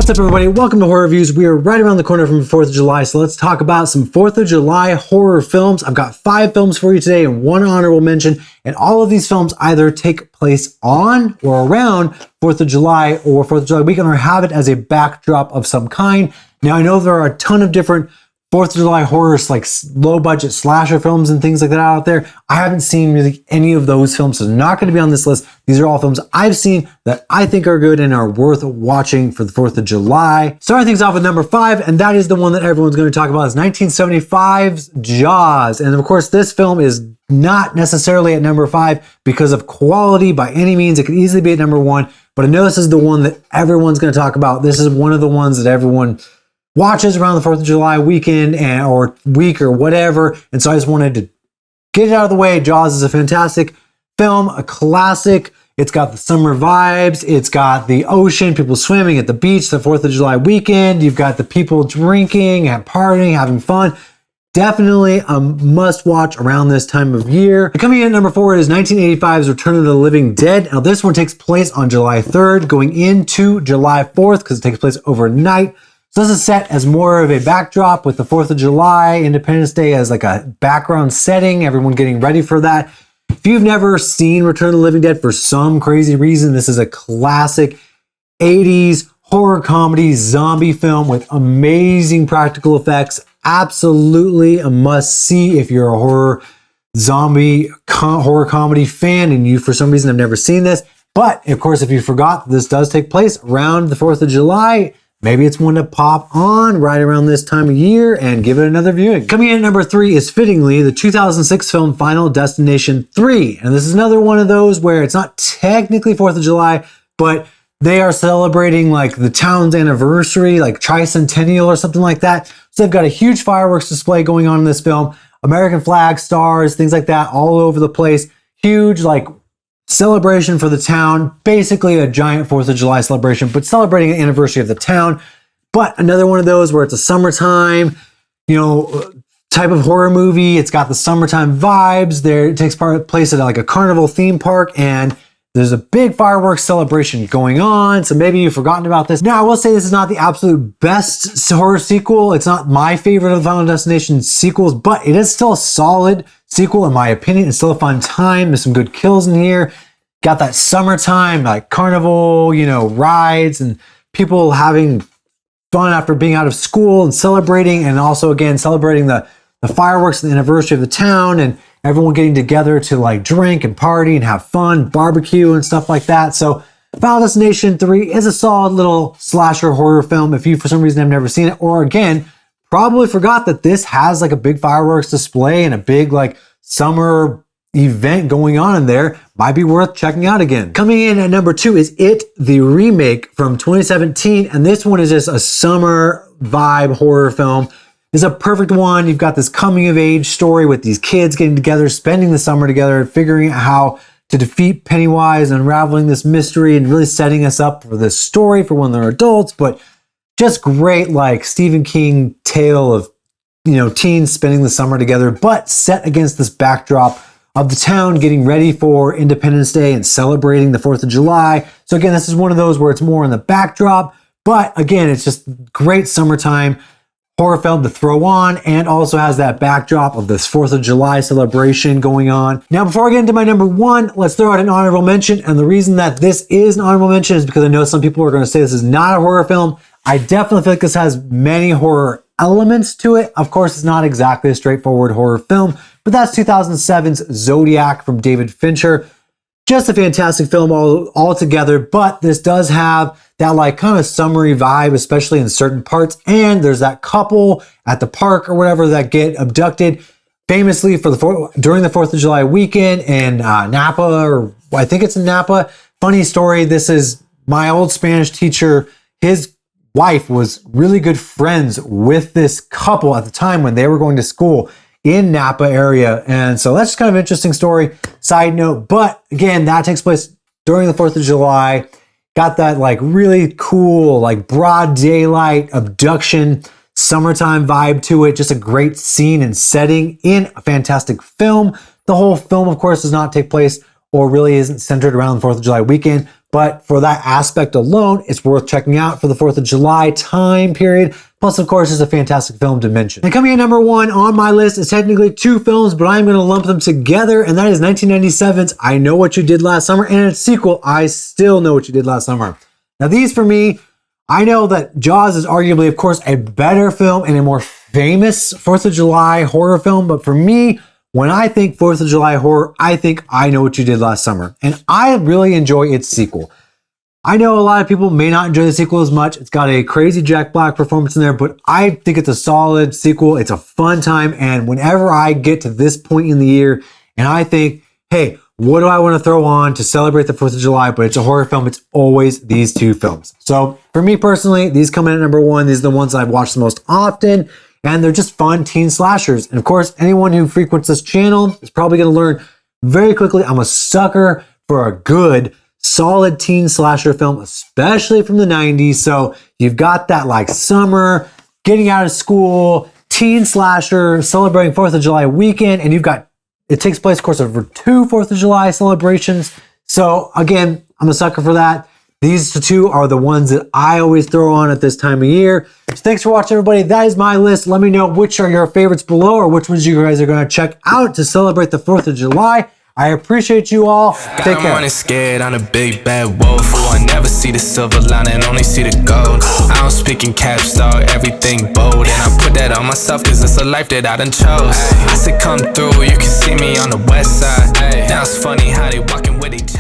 What's up, everybody? Welcome to Horror Reviews. We are right around the corner from 4th of July, so let's talk about some 4th of July horror films. I've got 5 films for you today and 1 honorable mention, and all of these films either take place on or around 4th of July or 4th of July weekend, or have it as a backdrop of some kind. Now, I know there are a ton of different 4th of July horrors, like low-budget slasher films and things like that out there. I haven't seen really any of those films, so they're not going to be on this list. These are all films I've seen that I think are good and are worth watching for the 4th of July. Starting things off with number 5, and that is the one that everyone's going to talk about, is 1975's Jaws. And of course, this film is not necessarily at number 5 because of quality by any means. It could easily be at number 1, but I know this is the one that everyone's going to talk about. This is one of the ones that everyone watches around the 4th of July weekend or week or whatever. And so I just wanted to get it out of the way. Jaws is a fantastic film, a classic. It's got the summer vibes. It's got the ocean, people swimming at the beach, the 4th of July weekend. You've got the people drinking and partying, having fun. Definitely a must watch around this time of year. Coming in at number 4 is 1985's Return of the Living Dead. Now this one takes place on July 3rd, going into July 4th because it takes place overnight. So this is set as more of a backdrop with the 4th of July, Independence Day as like a background setting, everyone getting ready for that. If you've never seen Return of the Living Dead for some crazy reason, this is a classic 80s horror comedy zombie film with amazing practical effects. Absolutely a must see if you're a horror comedy fan and you for some reason have never seen this. But of course, if you forgot, this does take place around the 4th of July. Maybe it's one to pop on right around this time of year and give it another viewing. Coming in at number 3 is fittingly the 2006 film Final Destination 3. And this is another one of those where it's not technically 4th of July, but they are celebrating like the town's anniversary, like tricentennial or something like that. So they've got a huge fireworks display going on in this film. American flag, stars, things like that all over the place. Huge like celebration for the town, basically a giant 4th of July celebration, but celebrating the anniversary of the town. But another one of those where it's a summertime, type of horror movie. It's got the summertime vibes there. It takes place at like a carnival theme park, and there's a big fireworks celebration going on. So maybe you've forgotten about this. Now, I will say this is not the absolute best horror sequel. It's not my favorite of the Final Destination sequels, but it is still a solid sequel in my opinion. It's still a fun time. There's some good kills in here. Got that summertime, like carnival, rides and people having fun after being out of school and celebrating. And also again, celebrating the fireworks and the anniversary of the town and everyone getting together to like drink and party and have fun, barbecue and stuff like that. So Final Destination 3 is a solid little slasher horror film. If you for some reason have never seen it, or again, probably forgot that this has like a big fireworks display and a big like summer event going on in there, might be worth checking out again. Coming in at number 2 is It, the remake from 2017. And this one is just a summer vibe horror film. It's a perfect one. You've got this coming of age story with these kids getting together, spending the summer together, figuring out how to defeat Pennywise, unraveling this mystery and really setting us up for this story for when they're adults. But just great, like Stephen King tale of, teens spending the summer together, but set against this backdrop of the town getting ready for Independence Day and celebrating the 4th of July. So again, this is one of those where it's more in the backdrop, but again, it's just great summertime horror film to throw on, and also has that backdrop of this 4th of July celebration going on. Now, before I get into my number 1, let's throw out an honorable mention. And the reason that this is an honorable mention is because I know some people are going to say this is not a horror film. I definitely feel like this has many horror elements to it. Of course, it's not exactly a straightforward horror film, but that's 2007's Zodiac from David Fincher. Just a fantastic film all together, but this does have that like kind of summery vibe, especially in certain parts. And there's that couple at the park or whatever that get abducted famously during the 4th of July weekend in Napa, or I think it's in Napa. Funny story. This is my old Spanish teacher. His wife was really good friends with this couple at the time when they were going to school in Napa area. And so that's kind of an interesting story, side note. But again, that takes place during the 4th of July. Got that like really cool, like broad daylight abduction, summertime vibe to it. Just a great scene and setting in a fantastic film. The whole film, of course, does not take place or really isn't centered around the 4th of July weekend, but for that aspect alone, it's worth checking out for the 4th of July time period. Plus, of course, it's a fantastic film to mention. And coming in number 1 on my list is technically 2 films, but I'm going to lump them together, and that is 1997's I Know What You Did Last Summer and its sequel, I Still Know What You Did Last Summer. Now, these for me, I know that Jaws is arguably, of course, a better film and a more famous 4th of July horror film, but for me, when I think 4th of July horror, I think I Know What You Did Last Summer, and I really enjoy its sequel. I know a lot of people may not enjoy the sequel as much. It's got a crazy Jack Black performance in there, but I think it's a solid sequel. It's a fun time, and whenever I get to this point in the year and I think, hey, what do I want to throw on to celebrate the 4th of July, but it's a horror film, it's always these 2 films. So for me personally, these come in at number 1. These are the ones I've watched the most often, and they're just fun teen slashers. And of course, anyone who frequents this channel is probably going to learn very quickly I'm a sucker for a good, solid teen slasher film, especially from the 90s. So you've got that like summer, getting out of school, teen slasher, celebrating 4th of July weekend, and it takes place, of course, over 2 4th of July celebrations. So again, I'm a sucker for that. These 2 are the ones that I always throw on at this time of year. So thanks for watching, everybody. That is my list. Let me know which are your favorites below or which ones you guys are going to check out to celebrate the 4th of July. I appreciate you all. Take care. I'm scared, I'm a big bad wolf. Oh, I never see the silver lining, only see the gold. I don't speak in caps, dog, everything bold. And I put that on myself, cause it's a life that I done chose. I said come through, you can see me on the west side. Now it's funny how they walking with each